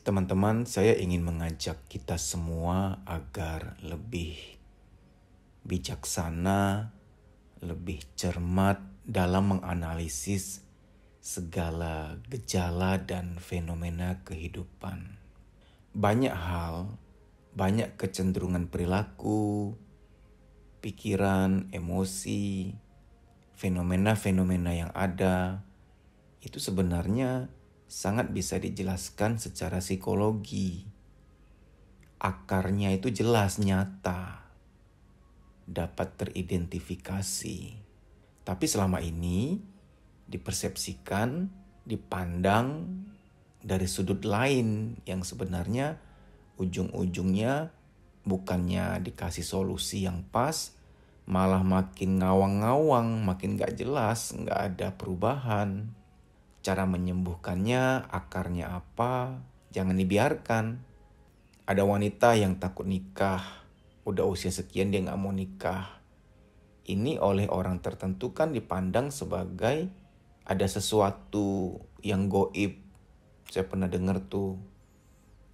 Teman-teman, saya ingin mengajak kita semua agar lebih bijaksana, lebih cermat dalam menganalisis segala gejala dan fenomena kehidupan. Banyak hal, banyak kecenderungan perilaku, pikiran, emosi, fenomena-fenomena yang ada, itu sebenarnya sangat bisa dijelaskan secara psikologi. Akarnya itu jelas, nyata, dapat teridentifikasi. Tapi selama ini dipersepsikan, dipandang dari sudut lain yang sebenarnya ujung-ujungnya bukannya dikasih solusi yang pas, malah makin ngawang-ngawang, makin gak jelas, gak ada perubahan. Cara menyembuhkannya, akarnya apa, jangan dibiarkan. Ada wanita yang takut nikah, udah usia sekian dia gak mau nikah. Ini oleh orang tertentu kan dipandang sebagai ada sesuatu yang goib. Saya pernah dengar tuh,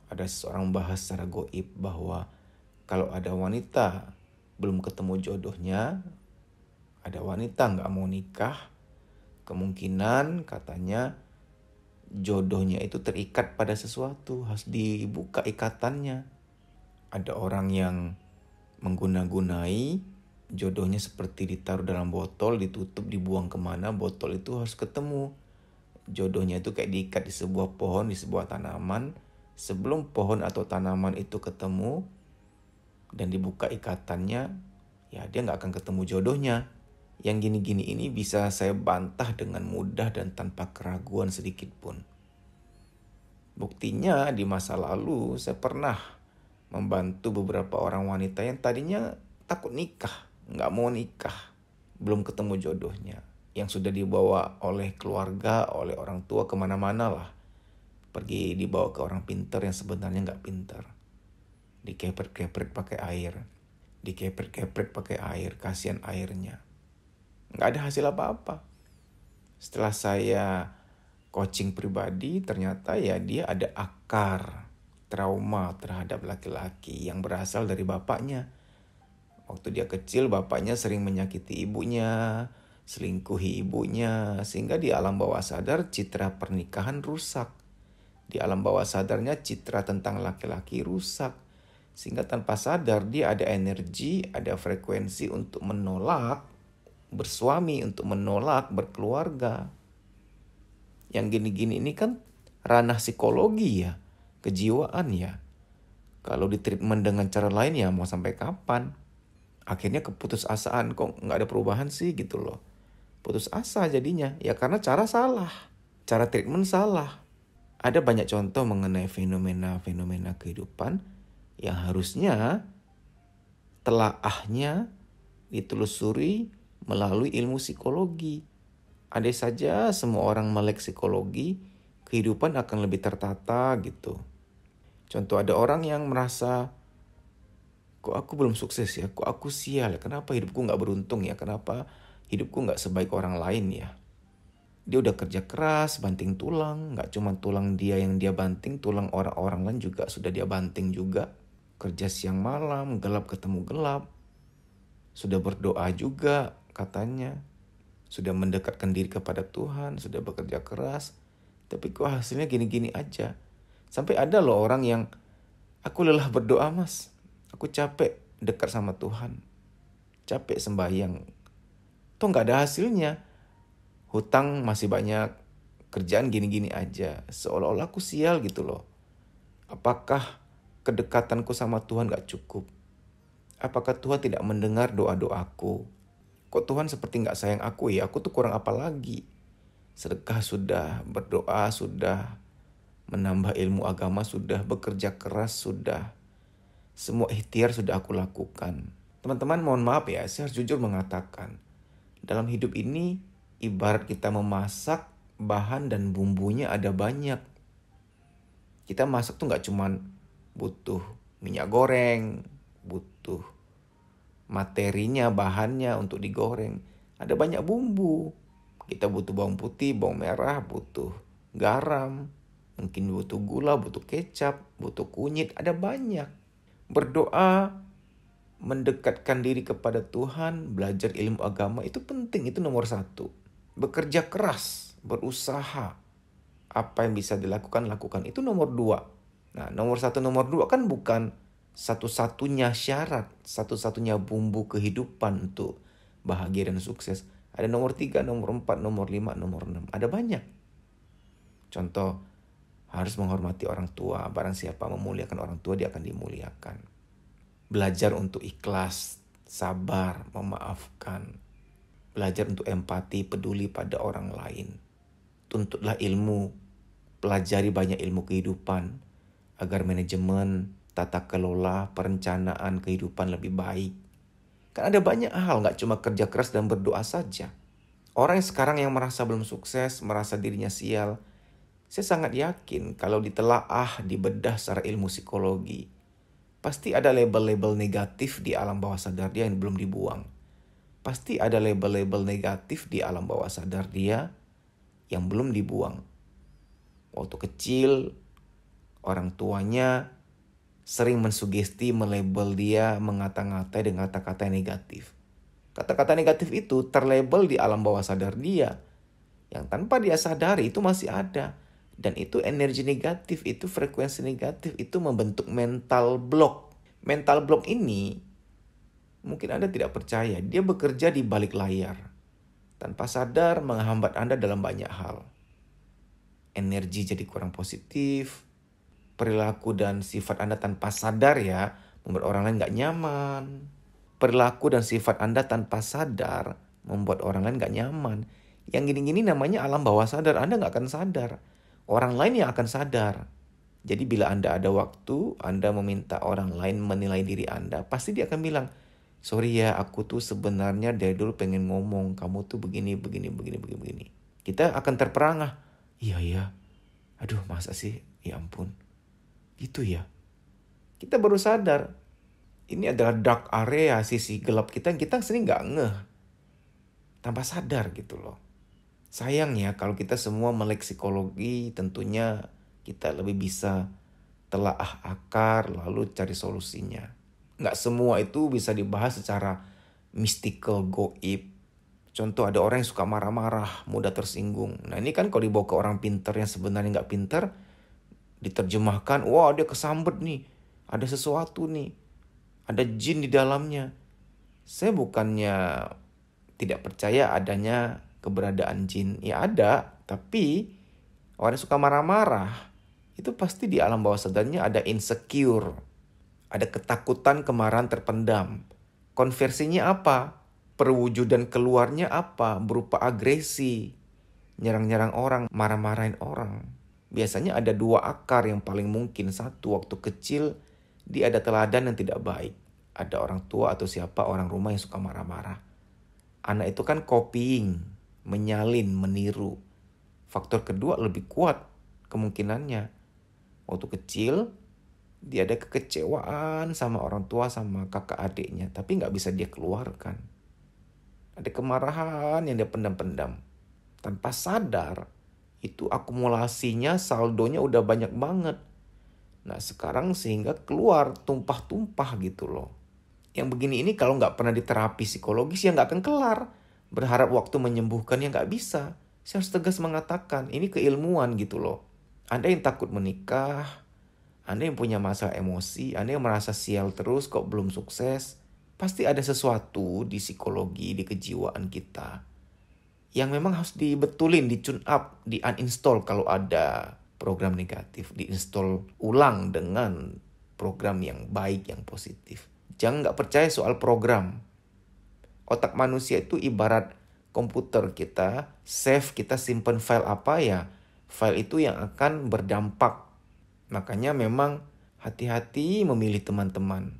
ada seseorang bahas secara goib bahwa kalau ada wanita belum ketemu jodohnya, ada wanita gak mau nikah, kemungkinan katanya jodohnya itu terikat pada sesuatu, harus dibuka ikatannya. Ada orang yang mengguna-gunai jodohnya seperti ditaruh dalam botol, ditutup, dibuang kemana, botol itu harus ketemu. Jodohnya itu kayak diikat di sebuah pohon, di sebuah tanaman. Sebelum pohon atau tanaman itu ketemu dan dibuka ikatannya, ya dia gak akan ketemu jodohnya. Yang gini-gini ini bisa saya bantah dengan mudah dan tanpa keraguan sedikit pun. Buktinya di masa lalu saya pernah membantu beberapa orang wanita yang tadinya takut nikah, gak mau nikah, belum ketemu jodohnya. Yang sudah dibawa oleh keluarga, oleh orang tua kemana-mana lah. Pergi dibawa ke orang pintar yang sebenarnya gak pintar. Dikeprek-keprek pakai air. Dikeprek-keprek pakai air, kasihan airnya. Nggak ada hasil apa-apa. Setelah saya coaching pribadi, ternyata ya dia ada akar trauma terhadap laki-laki yang berasal dari bapaknya. Waktu dia kecil, bapaknya sering menyakiti ibunya, selingkuhi ibunya, sehingga di alam bawah sadar citra pernikahan rusak. Di alam bawah sadarnya citra tentang laki-laki rusak. Sehingga tanpa sadar dia ada energi, ada frekuensi untuk menolak bersuami, untuk menolak berkeluarga. Yang gini-gini ini kan ranah psikologi ya, kejiwaan ya. Kalau ditreatment dengan cara lain ya mau sampai kapan? Akhirnya keputusasaan, kok nggak ada perubahan sih gitu loh. Putus asa jadinya, ya karena cara salah. Cara treatment salah. Ada banyak contoh mengenai fenomena-fenomena kehidupan yang harusnya telaahnya ditelusuri melalui ilmu psikologi. Andai saja semua orang melek psikologi, kehidupan akan lebih tertata gitu. Contoh, ada orang yang merasa, kok aku belum sukses ya, kok aku sial, kenapa hidupku gak beruntung ya, kenapa hidupku gak sebaik orang lain ya. Dia udah kerja keras, banting tulang, gak cuma tulang dia yang dia banting, tulang orang-orang lain juga sudah dia banting juga. Kerja siang malam, gelap ketemu gelap. Sudah berdoa juga katanya, sudah mendekatkan diri kepada Tuhan, sudah bekerja keras, tapi kok hasilnya gini-gini aja. Sampai ada loh orang yang, aku lelah berdoa mas, aku capek dekat sama Tuhan, capek sembahyang, tuh gak ada hasilnya. Hutang masih banyak, kerjaan gini-gini aja, seolah-olah aku sial gitu loh. Apakah kedekatanku sama Tuhan gak cukup? Apakah Tuhan tidak mendengar doa-doaku? Kok Tuhan seperti gak sayang aku ya? Aku tuh kurang apa lagi? Sedekah sudah, berdoa sudah, menambah ilmu agama sudah, bekerja keras sudah. Semua ikhtiar sudah aku lakukan. Teman-teman mohon maaf ya, saya harus jujur mengatakan. Dalam hidup ini, ibarat kita memasak, bahan dan bumbunya ada banyak. Kita masak tuh gak cuman butuh minyak goreng, butuh materinya, bahannya untuk digoreng. Ada banyak bumbu. Kita butuh bawang putih, bawang merah, butuh garam, mungkin butuh gula, butuh kecap, butuh kunyit, ada banyak. Berdoa, mendekatkan diri kepada Tuhan, belajar ilmu agama itu penting, itu nomor satu. Bekerja keras, berusaha, apa yang bisa dilakukan, lakukan, itu nomor dua. Nah, nomor satu, nomor dua kan bukan satu-satunya syarat, satu-satunya bumbu kehidupan untuk bahagia dan sukses. Ada nomor 3, nomor 4, nomor 5, nomor 6. Ada banyak. Contoh, harus menghormati orang tua. Barang siapa memuliakan orang tua, dia akan dimuliakan. Belajar untuk ikhlas, sabar, memaafkan. Belajar untuk empati, peduli pada orang lain. Tuntutlah ilmu, pelajari banyak ilmu kehidupan, agar manajemen, tata kelola, perencanaan kehidupan lebih baik. Kan ada banyak hal, gak cuma kerja keras dan berdoa saja. Orang yang sekarang yang merasa belum sukses, merasa dirinya sial, saya sangat yakin kalau ditelaah, dibedah secara ilmu psikologi, pasti ada label-label negatif di alam bawah sadar dia yang belum dibuang. Pasti ada label-label negatif di alam bawah sadar dia yang belum dibuang. Waktu kecil, orang tuanya sering mensugesti, melabel dia, mengata-ngatai dengan kata-kata yang negatif. Kata-kata negatif itu terlabel di alam bawah sadar dia, yang tanpa dia sadari itu masih ada. Dan itu energi negatif, itu frekuensi negatif, itu membentuk mental block. Mental block ini, mungkin Anda tidak percaya, dia bekerja di balik layar. Tanpa sadar menghambat Anda dalam banyak hal. Energi jadi kurang positif, perilaku dan sifat Anda tanpa sadar ya, membuat orang lain gak nyaman. Perilaku dan sifat Anda tanpa sadar membuat orang lain gak nyaman. Yang gini-gini namanya alam bawah sadar, Anda gak akan sadar. Orang lain yang akan sadar. Jadi bila Anda ada waktu, Anda meminta orang lain menilai diri Anda, pasti dia akan bilang, sorry ya, aku tuh sebenarnya dari dulu pengen ngomong, kamu tuh begini. Kita akan terperangah. Iya, aduh masa sih, ya ampun. Gitu ya. Kita baru sadar, ini adalah dark area, sisi gelap kita yang kita sering gak ngeh. Tanpa sadar gitu loh. Sayang ya kalau kita semua melek psikologi, tentunya kita lebih bisa telaah akar lalu cari solusinya. Gak semua itu bisa dibahas secara mystical, goib. Contoh ada orang yang suka marah-marah, mudah tersinggung. Nah ini kan kalau dibawa ke orang pinter yang sebenarnya gak pinter, diterjemahkan, wah dia kesambet nih, ada sesuatu nih, ada jin di dalamnya. Saya bukannya tidak percaya adanya keberadaan jin, ya ada, tapi orang yang suka marah-marah, itu pasti di alam bawah sadarnya ada insecure, ada ketakutan, kemarahan terpendam. Konversinya apa? Perwujudan keluarnya apa? Berupa agresi, nyerang-nyerang orang, marah-marahin orang. Biasanya ada 2 akar yang paling mungkin. Satu, waktu kecil dia ada teladan yang tidak baik. Ada orang tua atau siapa orang rumah yang suka marah-marah. Anak itu kan copying, menyalin, meniru. Faktor kedua lebih kuat kemungkinannya. Waktu kecil dia ada kekecewaan sama orang tua, sama kakak adiknya, tapi gak bisa dia keluarkan. Ada kemarahan yang dia pendam-pendam. Tanpa sadar, itu akumulasinya, saldonya udah banyak banget. Nah sekarang sehingga keluar tumpah-tumpah gitu loh. Yang begini ini kalau gak pernah diterapi psikologis ya gak akan kelar. Berharap waktu menyembuhkan ya gak bisa. Saya harus tegas mengatakan ini keilmuan gitu loh. Anda yang takut menikah, Anda yang punya masalah emosi, Anda yang merasa sial terus kok belum sukses, pasti ada sesuatu di psikologi, di kejiwaan kita yang memang harus dibetulin, di-tune up, di-uninstall kalau ada program negatif. Di-install ulang dengan program yang baik, yang positif. Jangan gak percaya soal program. Otak manusia itu ibarat komputer kita, save, kita simpen file apa ya, file itu yang akan berdampak. Makanya memang hati-hati memilih teman-teman.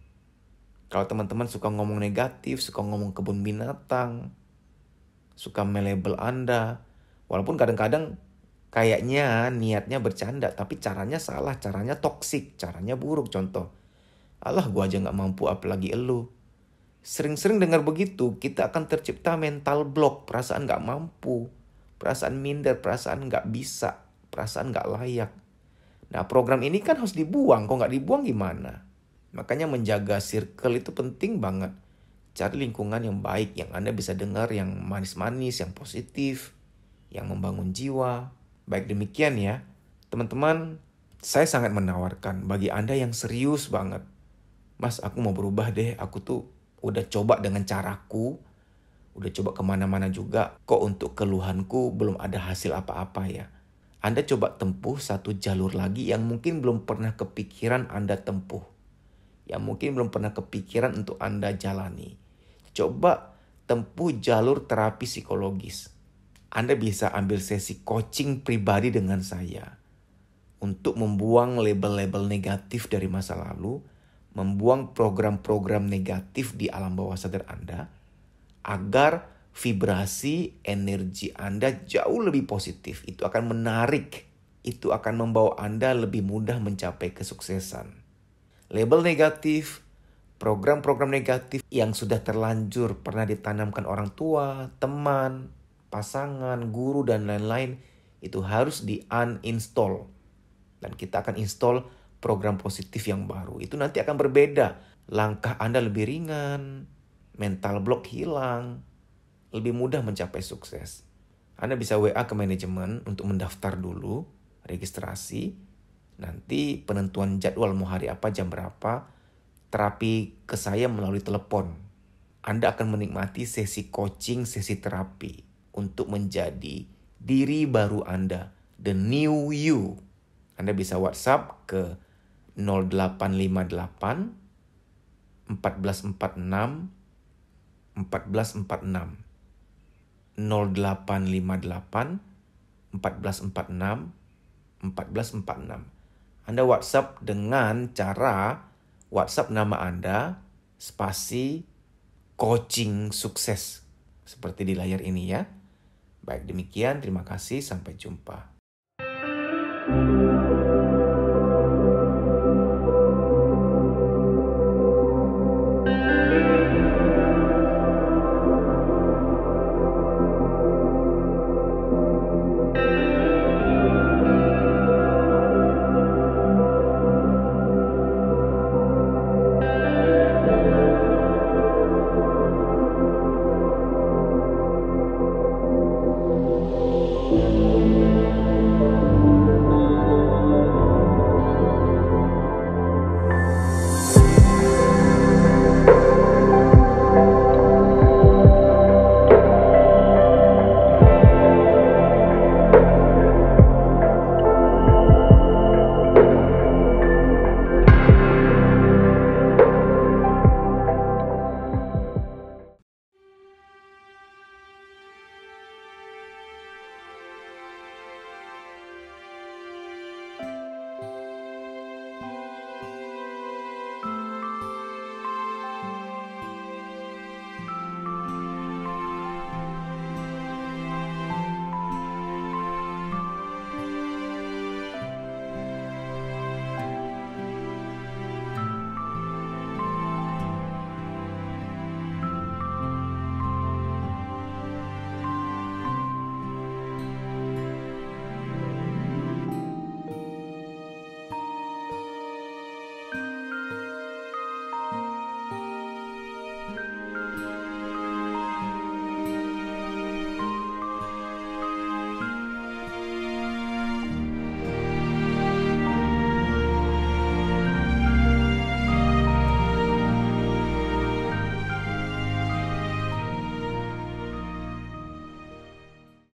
Kalau teman-teman suka ngomong negatif, suka ngomong kebun binatang, suka melabel Anda, walaupun kadang-kadang kayaknya niatnya bercanda, tapi caranya salah, caranya toksik, caranya buruk. Contoh, alah gua aja gak mampu apalagi elu. Sering-sering dengar begitu, kita akan tercipta mental block, perasaan gak mampu. perasaan minder, perasaan nggak bisa, perasaan nggak layak. Nah, program ini kan harus dibuang. Kok nggak dibuang gimana? Makanya menjaga circle itu penting banget. Cari lingkungan yang baik, yang Anda bisa dengar yang manis-manis, yang positif, yang membangun jiwa. Baik demikian ya, teman-teman, saya sangat menawarkan bagi Anda yang serius banget. Mas, aku mau berubah deh, aku tuh udah coba dengan caraku, udah coba kemana-mana juga, kok untuk keluhanku belum ada hasil apa-apa ya. Anda coba tempuh satu jalur lagi yang mungkin belum pernah kepikiran Anda tempuh. Yang mungkin belum pernah kepikiran untuk Anda jalani. Coba tempuh jalur terapi psikologis. Anda bisa ambil sesi coaching pribadi dengan saya. Untuk membuang label-label negatif dari masa lalu, membuang program-program negatif di alam bawah sadar Anda, agar vibrasi energi Anda jauh lebih positif. Itu akan menarik, itu akan membawa Anda lebih mudah mencapai kesuksesan. Label negatif, program-program negatif yang sudah terlanjur pernah ditanamkan orang tua, teman, pasangan, guru, dan lain-lain, itu harus di-uninstall. Dan kita akan install program positif yang baru. Itu nanti akan berbeda. Langkah Anda lebih ringan, mental block hilang, lebih mudah mencapai sukses. Anda bisa WA ke manajemen untuk mendaftar dulu, registrasi. Nanti penentuan jadwal mau hari apa, jam berapa, terapi ke saya melalui telepon. Anda akan menikmati sesi coaching, sesi terapi untuk menjadi diri baru Anda, the new you. Anda bisa WhatsApp ke 0858 1446 1446. 0858 1446 1446. Anda WhatsApp dengan cara WhatsApp nama Anda, spasi coaching sukses. Seperti di layar ini ya. Baik demikian, terima kasih, sampai jumpa.